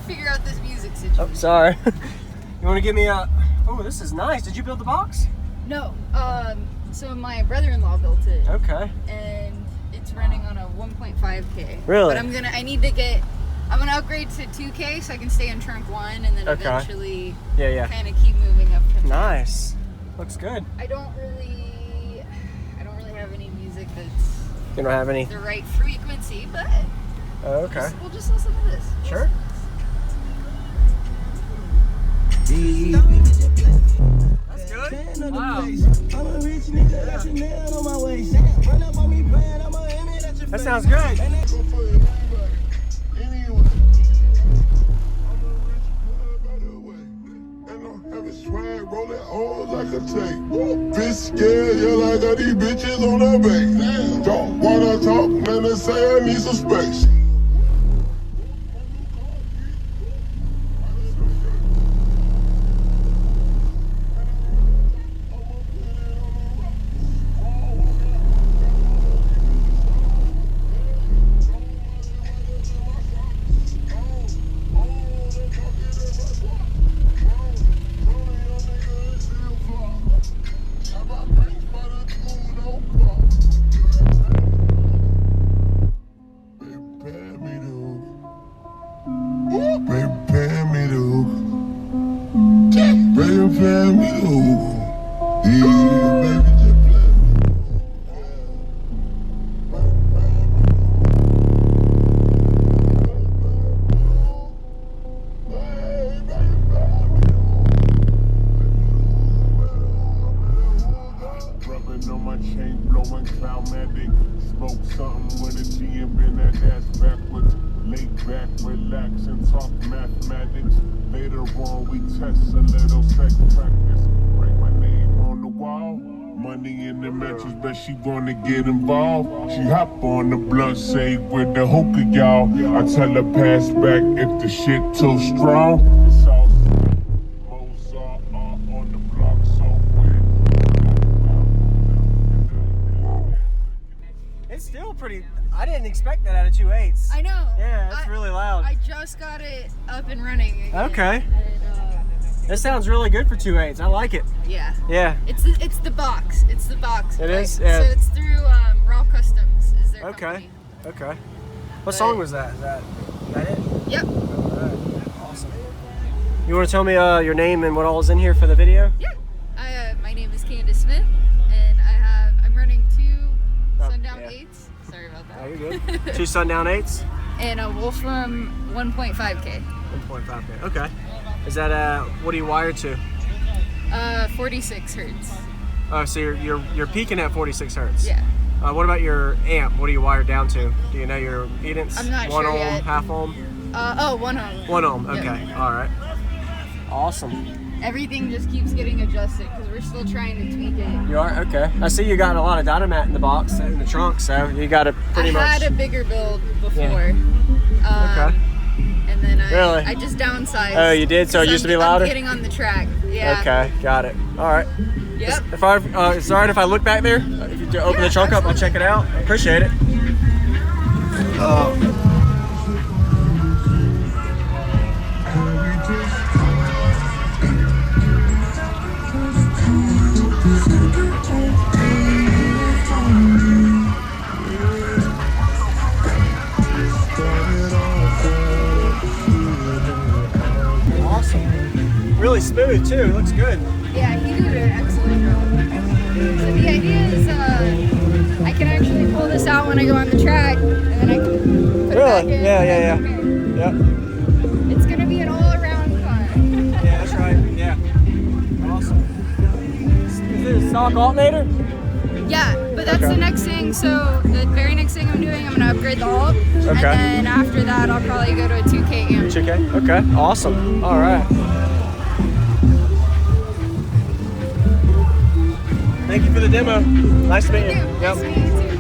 Figure out this music situation. Oh, sorry. You want to give me a... Oh, this is nice. Did you build the box? No. So my brother-in-law built it. Okay. And it's running on a 1.5K. Really? But I'm gonna upgrade to 2K so I can stay in trunk 1 and then eventually kind of keep moving up from there. Nice. Looks good. I don't really have any music that's You don't have any? the right frequency, but Oh, okay. we'll just listen to this. Sure. That's good. Wow. That sounds good. Bitch scared, yeah, like I got these bitches on her base. Don't wanna talk, man, they say I need some space. She gonna get involved. She hop on the blunt, say with the hookah, y'all. I tell her pass back if the shit too strong. Mozart on the block, so It's still pretty. I didn't expect that out of 2.8s. I know. Yeah, it's really loud. I just got it up and running again. Okay. And, This sounds really good for 2.8s. I like it. yeah. Yeah. It's the box. It's the box. It is? Yeah. So it's through Raw Customs is their company. Okay. What song was that? Is that it? Yep. Alright. Awesome. You want to tell me your name and what all is in here for the video? Yeah. My name is Candance Smith, and I'm running 2 Sundown 8s. Sorry about that. Oh, you're good. 2 Sundown 8s? And a Wolfram 1.5K. 1.5K. Okay. Is that what are you wired to? 46 hertz. Oh, so you're peaking at 46 hertz. Yeah. What about your amp? What are you wired down to? Do you know your impedance? I'm not 1 sure ohm, yet. half ohm? 1 ohm. 1 ohm. Okay. Yep. All right. Awesome. Everything just keeps getting adjusted because we're still trying to tweak it. You are? Okay. I see you got a lot of Dynamat in the box, in the trunk, so you got it pretty much. I had a bigger build before. Okay. And then Really? I just downsized. Oh, you did? So it used to be louder? I'm getting on the track. Yeah. Okay, got it. All right. Yep. If I, it's all right if I look back there? If you open the trunk up, I'll check it out. I appreciate it. Really smooth too. It looks good. Yeah, he did an excellent job. So the idea is I can actually pull this out when I go on the track, and then I can put it back in. Yeah. Yep. It's gonna be an all-around car. Yeah, that's right. Yeah. Awesome. Is it a stock alternator? Yeah, but that's the next thing. So the very next thing I'm doing, I'm gonna upgrade the alt, and then after that, I'll probably go to a 2K amp. 2K. Okay. Awesome. All right. Thank you for the demo. Nice to meet you. Nice to meet you too.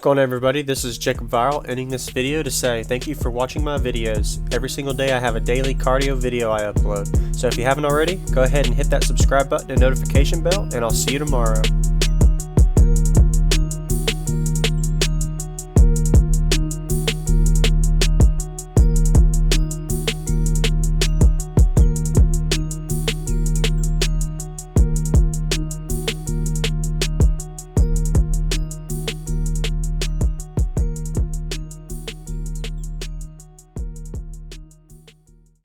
going on, everybody? This is Jacob Viral, ending this video to say thank you for watching my videos. Every single day I have a daily cardio video I upload. So if you haven't already, go ahead and hit that subscribe button and notification bell, and I'll see you tomorrow.